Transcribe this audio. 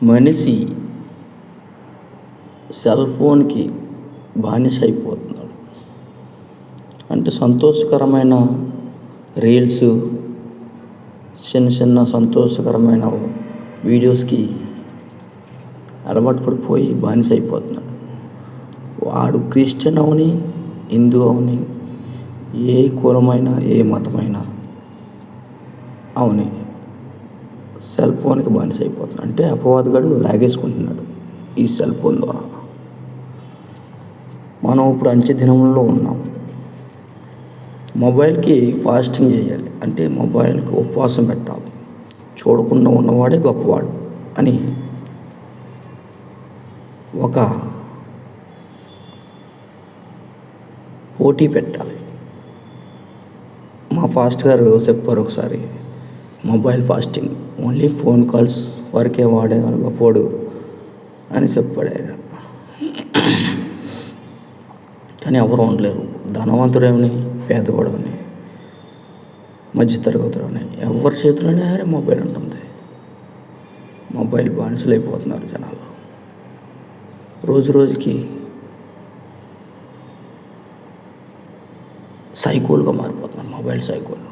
మనిషి సెల్ ఫోన్కి బానిస అయిపోతున్నాడు. అంటే సంతోషకరమైన రీల్స్, చిన్న చిన్న సంతోషకరమైన వీడియోస్కి అలవాటు పడిపోయి బానిస అయిపోతున్నాడు. వాడు క్రిస్టియన్ అవని, హిందూ అవని, ఏ కులమైనా ఏ మతమైనా అవని సెల్ ఫోన్కి బానిస అయిపోతున్నాడు. అంటే అపవాదిగాడు లాగేసుకుంటున్నాడు ఈ సెల్ ఫోన్ ద్వారా. మనం ఇప్పుడు అంచె దినంలో ఉన్నాం. మొబైల్కి ఫాస్టింగ్ చేయాలి, అంటే మొబైల్కి ఉపవాసం పెట్టాలి. చూడకుండా ఉన్నవాడే గొప్పవాడు అని ఒక పోటీ పెట్టాలి. మా ఫాస్ట్ గారు చెప్పారు ఒకసారి, mobile fasting only phone calls వరకే వాడే గొప్పవాడు అని చెప్పాడు ఆయన. కానీ ఎవరు ఉండలేరు. ధనవంతుడేమని, పేదవాడని, మధ్యతరగతులని ఎవరి చేతిలోనే మొబైల్ ఉంటుంది. మొబైల్ బానిసలు అయిపోతున్నారు జనాలు. రోజు రోజుకి సైకోలుగా మారిపోతున్నారు, మొబైల్ సైకోలు.